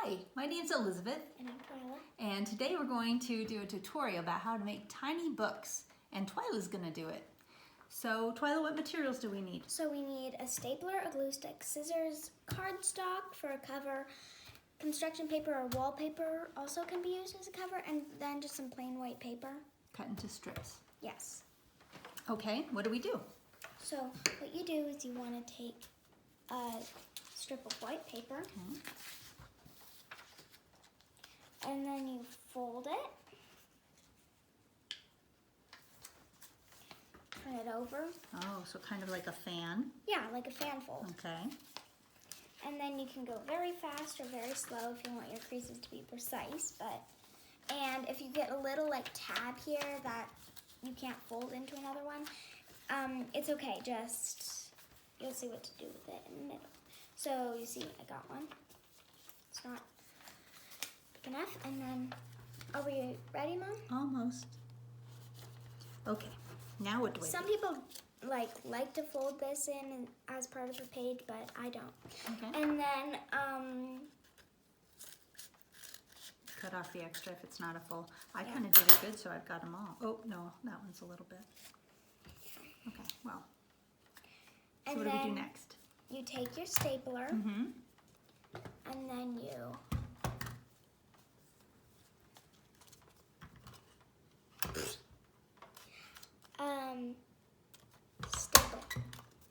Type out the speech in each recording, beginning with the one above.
Hi, my name's Elizabeth. And I'm Twyla. And today we're going to do a tutorial about how to make tiny books. And Twyla's gonna do it. So Twyla, what materials do we need? So we need a stapler, a glue stick, scissors, cardstock for a cover, construction paper or wallpaper also can be used as a cover, and then just some plain white paper. Cut into strips. Yes. Okay, what do we do? So what you do is you want to take a strip of white paper, and then you fold it, turn it over. Oh, so kind of like a fan. Yeah, like a fan fold. Okay. And then you can go very fast or very slow if you want your creases to be precise. And if you get a little like tab here that you can't fold into another one, it's okay. Just you'll see what to do with it in the middle. So you see, I got one. It's not big enough. And then, are we ready, Mom? Almost. Okay. Now what do I do? Some people like to fold this in as part of the page, but I don't. Okay. And then Cut off the extra if it's not a full. I Yeah. kind of did it good, so I've got them all. Oh, no, that one's a little bit. Okay, well. So and what do we do then next? you take your stapler, Mm-hmm. and then you staple.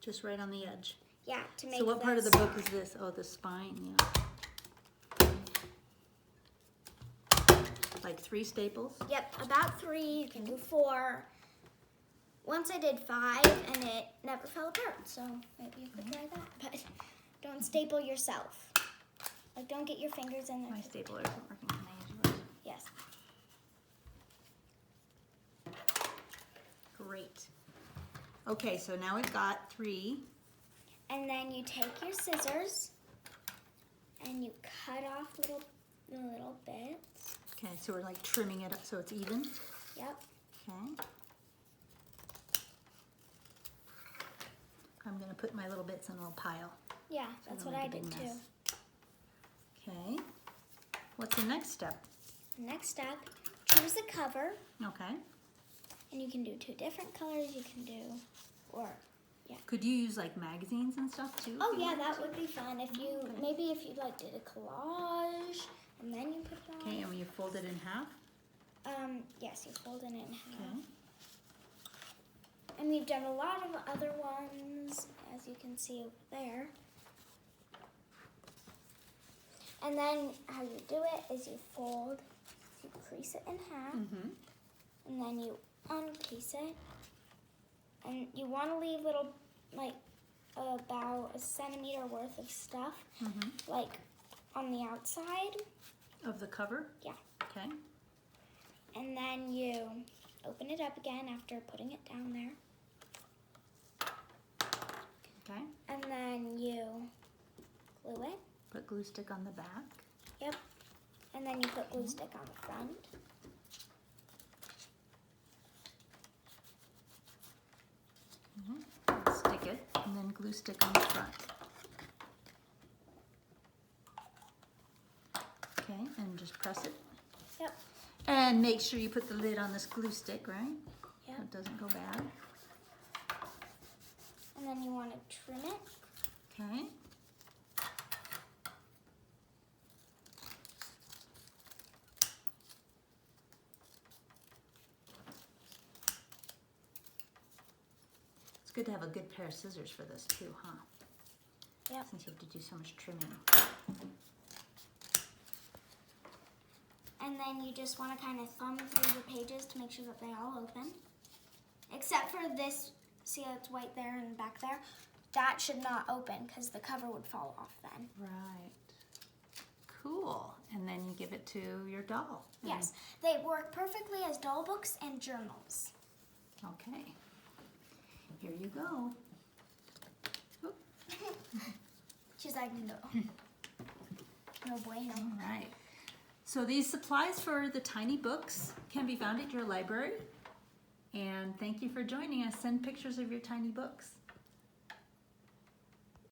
Just right on the edge. Yeah, to make. So what part of the this- book is this? Oh, the spine, yeah. Like 3 staples? Yep, about 3. You can do 4. Once I did 5, and it never fell apart. So maybe you could try that, but don't staple yourself. Like, don't get your fingers in there. My stapler isn't working. Can I use yours? Yes. Great. Okay, so now we've got 3. And then you take your scissors and you cut off the little bits. Okay, so we're like trimming it up so it's even. Yep. Okay. I'm going to put my little bits in a little pile. Yeah, So that's don't what I make a did big too. mess. Okay. What's the next step? Next step, choose a cover, Okay. and you can do 2 different colors. You can do, Could you use like magazines and stuff too? oh if you yeah, wanted that to? would be fun. If you maybe if you like did a collage and then you put it on. Okay, and when you fold it in half? Yes, you fold it in half. Okay. And we've done a lot of other ones, as you can see over there. And then how you do it is you fold, you crease it in half, Mm-hmm. and then you uncrease it. And you want to leave little, like, about a centimeter worth of stuff, Mm-hmm. like, on the outside. Of the cover? Yeah. Okay. And then you open it up again after putting it down there. Okay. And then you glue it. Put glue stick on the back. Yep. And then you put glue stick on the front. Mm-hmm. Stick it, and then glue stick on the front. Okay, and just press it. Yep. And make sure you put the lid on this glue stick, right? Yep. So it doesn't go bad. And then you want to trim it. Okay. It's good to have a good pair of scissors for this too, huh? Yep. Since you have to do so much trimming. And then you just want to kind of thumb through the pages to make sure that they all open. Except for this, see how it's white there and back there? That should not open because the cover would fall off then. Right. Cool. And then you give it to your doll. And- Yes, they work perfectly as doll books and journals. Okay. Here you go. Oop. She's like, no. No bueno. All right. So these supplies for the tiny books can be found at your library. And thank you for joining us. Send pictures of your tiny books.